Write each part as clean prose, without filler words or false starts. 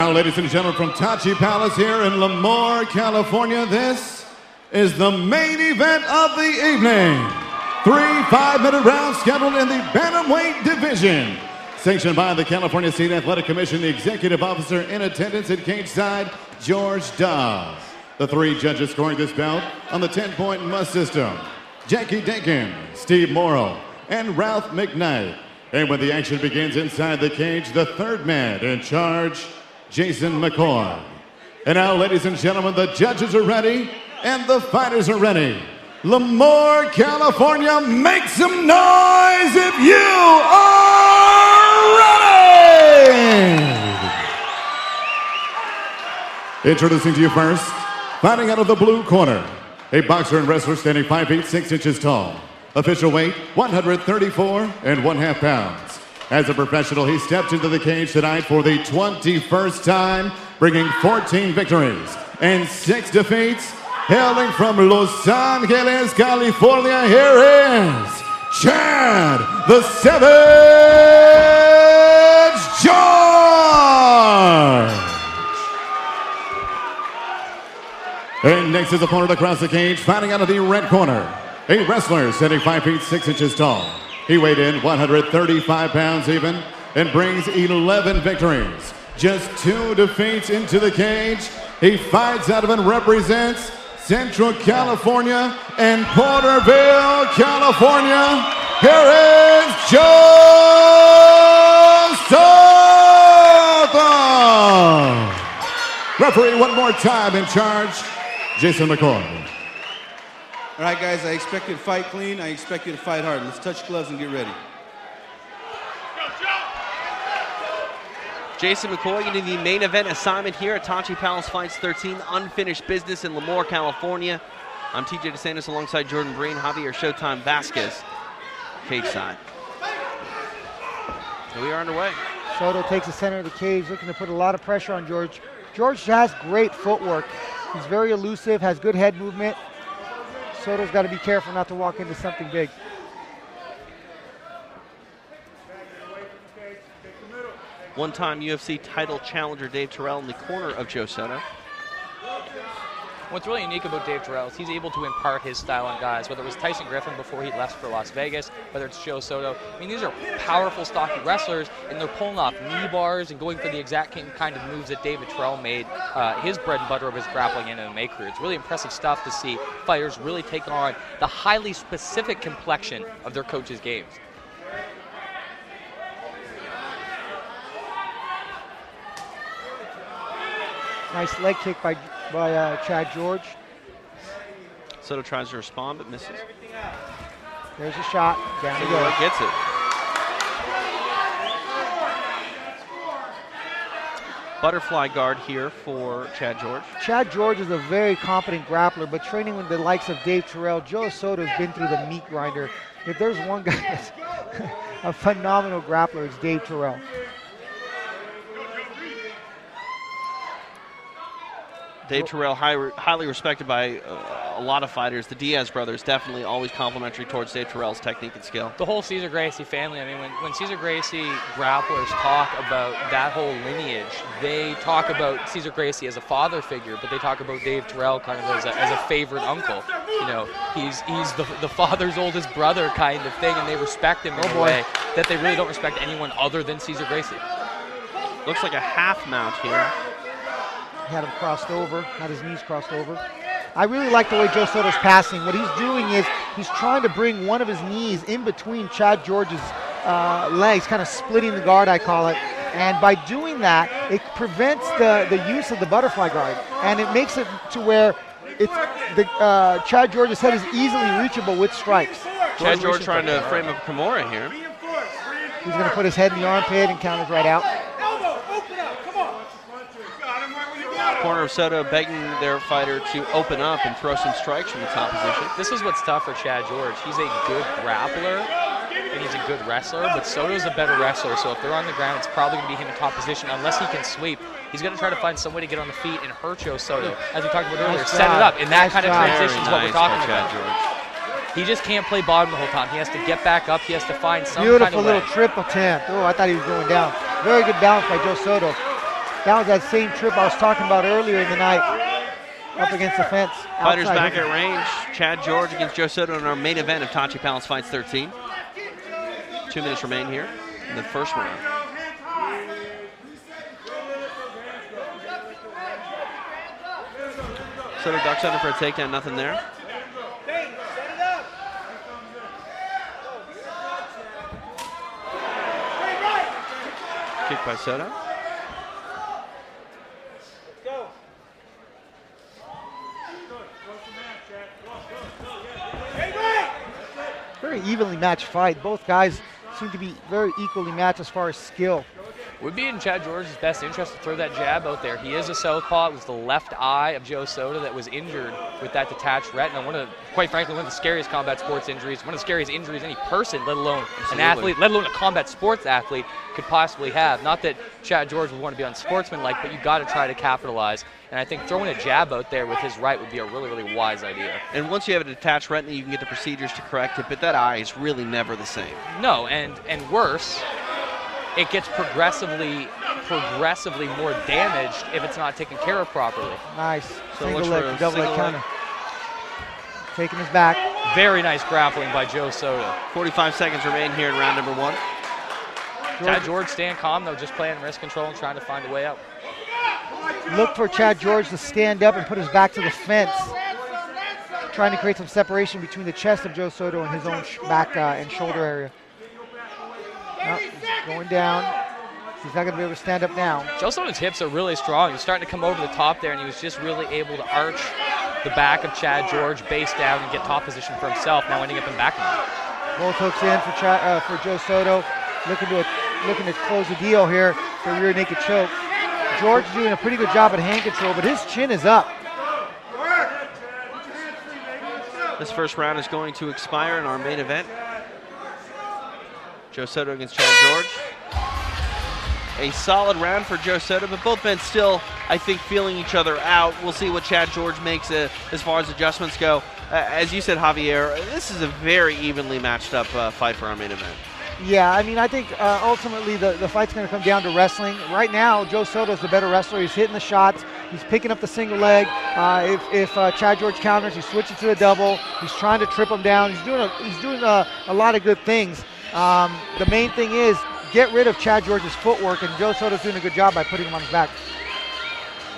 Now, ladies and gentlemen, from Tachi Palace here in Lemoore, California, this is the main event of the evening. 3 5-minute rounds scheduled in the bantamweight division. Sanctioned by the California State Athletic Commission, the executive officer in attendance at cage side, George Dobbs. The 3 judges scoring this bout on the 10-point must system: Jackie Dakin, Steve Morrow, and Ralph McKnight. And when the action begins inside the cage, the third man in charge, Jason McCoy. And now, ladies and gentlemen, the judges are ready and the fighters are ready. Lemoore, California, make some noise if you are ready! Introducing to you first, fighting out of the blue corner, a boxer and wrestler standing 5 feet 6 inches tall. Official weight, 134 1/2 pounds. As a professional, he stepped into the cage tonight for the 21st time, bringing 14 victories and 6 defeats. Hailing from Los Angeles, California, here is Chad the Savage George! And next, his opponent across the cage, fighting out of the red corner, a wrestler standing 5 feet 6 inches tall. He weighed in 135 pounds even and brings 11 victories, just 2 defeats into the cage. He fights out of and represents Central California and Porterville, California. Here is Joe Soto! Referee one more time in charge, Jason McCoy. All right, guys, I expect you to fight clean. I expect you to fight hard. Let's touch gloves and get ready. Jason McCoy getting the main event assignment here at Tachi Palace Fights 13, unfinished business in Lemoore, California. I'm TJ DeSantis alongside Jordan Breen, Javier Showtime Vasquez, cage side. So we are underway. Soto takes the center of the cage, looking to put a lot of pressure on George. George has great footwork. He's very elusive, has good head movement. Soto's got to be careful not to walk into something big. One-time UFC title challenger Dave Terrell in the corner of Joe Soto. What's really unique about Dave Terrell is he's able to impart his style on guys, whether it was Tyson Griffin before he left for Las Vegas, whether it's Joe Soto. I mean, these are powerful, stocky wrestlers, and they're pulling off knee bars and going for the exact kind of moves that David Terrell made his bread and butter of his grappling and MMA career. It's really impressive stuff to see fighters really take on the highly specific complexion of their coaches' games. Nice leg kick by Chad George. Soto tries to respond but misses. There's a shot. Down he goes. Gets it. Butterfly guard here for Chad George. Chad George is a very competent grappler, but training with the likes of Dave Terrell, Joe Soto has been through the meat grinder. If there's one guy that's a phenomenal grappler, it's Dave Terrell. Dave Terrell, highly respected by a lot of fighters. The Diaz brothers definitely always complimentary towards Dave Terrell's technique and skill. The whole Cesar Gracie family, I mean, when Cesar Gracie grapplers talk about that whole lineage, they talk about Cesar Gracie as a father figure, but they talk about Dave Terrell kind of as a favorite uncle. You know, he's the father's oldest brother kind of thing, and they respect him in a way that they really don't respect anyone other than Cesar Gracie. Looks like a half mount here. He had him crossed over, had his knees crossed over. I really like the way Joe Soto's passing. What he's doing is he's trying to bring one of his knees in between Chad George's legs, kind of splitting the guard, I call it. And by doing that, it prevents the use of the butterfly guard. And it makes it to where Chad George's head is easily reachable with strikes. Chad George trying to frame up Kimura here. He's going to put his head in the armpit and counters right out. Corner of Soto begging their fighter to open up and throw some strikes from the top position. This is what's tough for Chad George. He's a good grappler and he's a good wrestler, but Soto's a better wrestler, so if they're on the ground, it's probably going to be him in top position unless he can sweep. He's going to try to find some way to get on the feet and hurt Joe Soto. As we talked about earlier, set it up, and that kind of transition is what we're talking about. He just can't play bottom the whole time. He has to get back up. He has to find some kind of way. Beautiful little triple attempt. Oh, I thought he was going down. Very good balance by Joe Soto. That was that same trip I was talking about earlier in the night, up against the fence. Fighters outside. back at range. Chad George against Joe Soto in our main event of Tachi Palace Fights 13. 2 minutes remain here in the first round. Soto ducks under for a takedown, nothing there. Kick by Soto. Very evenly matched fight. Both guys seem to be very equally matched as far as skill. Would be in Chad George's best interest to throw that jab out there. He is a southpaw. It was the left eye of Joe Soto that was injured with that detached retina. Quite frankly, one of the scariest combat sports injuries, one of the scariest injuries any person, let alone an athlete, let alone a combat sports athlete, could possibly have. Not that Chad George would want to be unsportsmanlike, but you got to try to capitalize. And I think throwing a jab out there with his right would be a really, really wise idea. And once you have a detached retina, you can get the procedures to correct it, but that eye is really never the same. No, and worse, it gets progressively more damaged if it's not taken care of properly. Nice. So Single looks leg for a to double leg single leg. counter. Taking his back. Very nice grappling by Joe Soto. 45 seconds remain here in round number 1. Chad George staying calm, though, just playing wrist control and trying to find a way out. Look for Chad George to stand up and put his back to the fence, trying to create some separation between the chest of Joe Soto and his own back and shoulder area. Oh, he's going down. He's not going to be able to stand up now. Joe Soto's hips are really strong. He's starting to come over the top there, and he was just really able to arch the back of Chad George, base down, and get top position for himself, now ending up in back. Both hooks in for Joe Soto, looking to close the deal here for a rear naked choke. George doing a pretty good job at hand control, but his chin is up. This first round is going to expire in our main event. Joe Soto against Chad George. A solid round for Joe Soto, but both men still, I think, feeling each other out. We'll see what Chad George makes as far as adjustments go. As you said, Javier, this is a very evenly matched up fight for our main event. Yeah, I mean, I think ultimately the fight's going to come down to wrestling. Right now, Joe Soto's the better wrestler. He's hitting the shots. He's picking up the single leg. If Chad George counters, he switches to a double. He's trying to trip him down. He's doing a lot of good things. The main thing is get rid of Chad George's footwork, and Joe Soto's doing a good job by putting him on his back.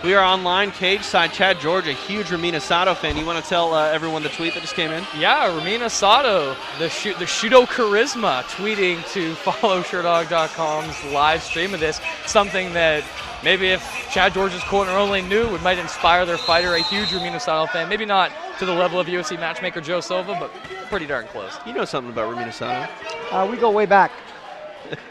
We are online, cage side. Chad George, a huge Ramina Soto fan. You want to tell everyone the tweet that just came in? Yeah, Ramina Soto, the Shudo Charisma, tweeting to follow SureDog.com's live stream of this. Something that maybe if Chad George's corner only knew, it might inspire their fighter, a huge Ramina Soto fan. Maybe not to the level of UFC matchmaker Joe Silva, but pretty darn close. You know something about Ramina Soto? We go way back.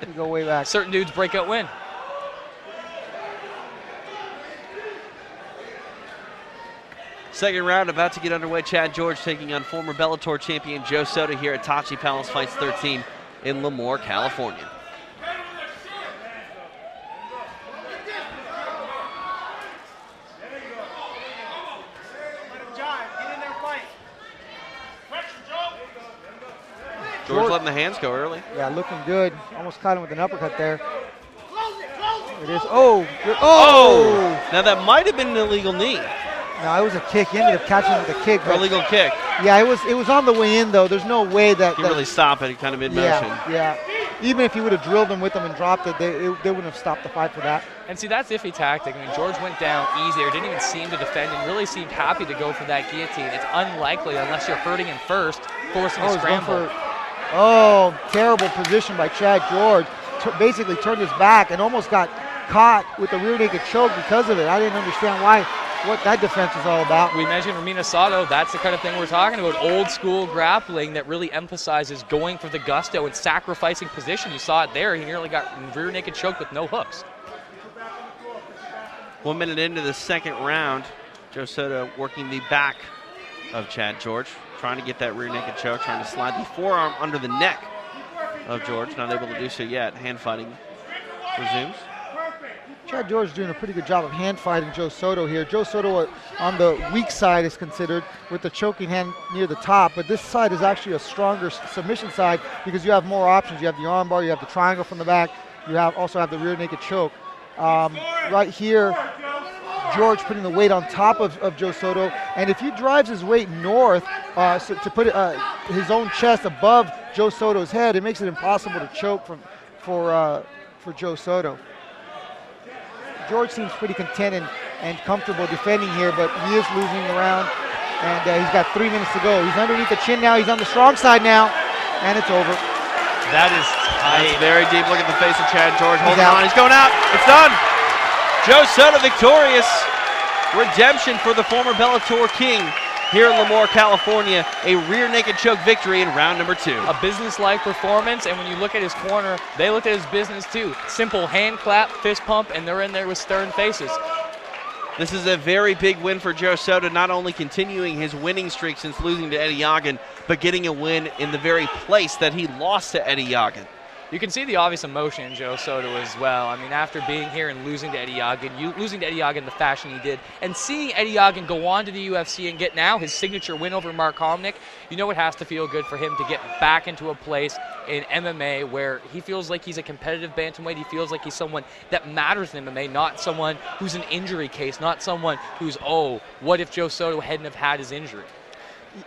We go way back. Certain dudes breakout win. Second round about to get underway. Chad George taking on former Bellator champion Joe Soto here at Tachi Palace Fights 13 in Lemoore, California. George letting the hands go early. Yeah, looking good. Almost caught him with an uppercut there. It is. Oh! Oh! Now that might have been an illegal knee. No, it was a kick. He ended up catching it with a kick. Or illegal kick. Yeah, it was on the way in though. There's no way that. He really stopped it, kind of mid-motion. Yeah. Even if he would have drilled him with them and dropped it, they wouldn't have stopped the fight for that. And see, that's iffy tactic. I mean, George went down easy or didn't even seem to defend and really seemed happy to go for that guillotine. It's unlikely unless you're hurting him first, forcing a scramble. Terrible position by Chad George. Basically turned his back and almost got caught with the rear naked choke because of it. I didn't understand what that defense was all about. We mentioned Ramina Soto. That's the kind of thing we're talking about. Old school grappling that really emphasizes going for the gusto and sacrificing position. You saw it there. He nearly got rear naked choked with no hooks. 1 minute into the second round, Joe Soto working the back of Chad George, trying to get that rear naked choke, trying to slide the forearm under the neck of George. Not able to do so yet. Hand fighting resumes. Chad George doing a pretty good job of hand fighting Joe Soto here. Joe Soto on the weak side is considered with the choking hand near the top, but this side is actually a stronger submission side because you have more options. You have the arm bar, you have the triangle from the back, you also have the rear naked choke. Right here, George putting the weight on top of Joe Soto, and if he drives his weight north so to put his own chest above Joe Soto's head, it makes it impossible to choke for Joe Soto. George seems pretty content and comfortable defending here, but he is losing the round, and he's got 3 minutes to go. He's underneath the chin now. He's on the strong side now, and it's over. That is tight. That's very deep look at the face of Chad George. Holding out. on. He's going out. It's done. Joe Soto victorious. Redemption for the former Bellator king here in Lemoore, California. A rear naked choke victory in round number 2. A business-like performance, and when you look at his corner, they looked at his business too. Simple hand clap, fist pump, and they're in there with stern faces. This is a very big win for Joe Soto, not only continuing his winning streak since losing to Eddie Yagan, but getting a win in the very place that he lost to Eddie Yagan. You can see the obvious emotion in Joe Soto as well. I mean, after being here and losing to Eddie Yagan, losing to Eddie Yagan the fashion he did, and seeing Eddie Yagan go on to the UFC and get now his signature win over Mark Homnick, you know it has to feel good for him to get back into a place in MMA where he feels like he's a competitive bantamweight. He feels like he's someone that matters in MMA, not someone who's an injury case, not someone who's, oh, what if Joe Soto hadn't have had his injury?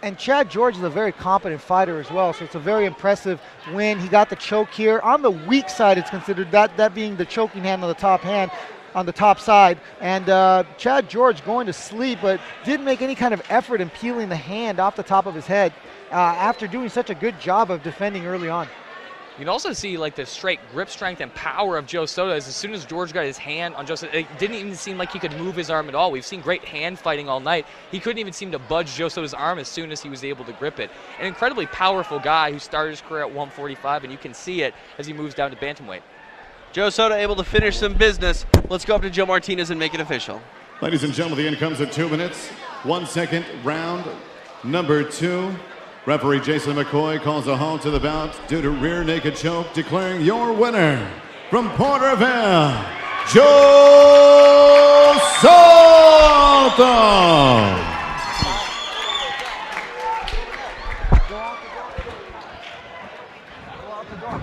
And Chad George is a very competent fighter as well, so it's a very impressive win. He got the choke here. On the weak side, it's considered, that being the choking hand on the top side. And Chad George going to sleep, but didn't make any kind of effort in peeling the hand off the top of his head after doing such a good job of defending early on. You can also see like the straight grip strength and power of Joe Soto. As soon as George got his hand on Joe Soto, it didn't even seem like he could move his arm at all. We've seen great hand fighting all night. He couldn't even seem to budge Joe Soto's arm as soon as he was able to grip it. An incredibly powerful guy who started his career at 145, and you can see it as he moves down to bantamweight. Joe Soto able to finish some business. Let's go up to Joe Martinez and make it official. Ladies and gentlemen, the end comes at 2 minutes, 1 second, round number 2. Referee Jason McCoy calls a halt to the bout due to rear naked choke, declaring your winner from Porterville, Joe Soto. Go out the door.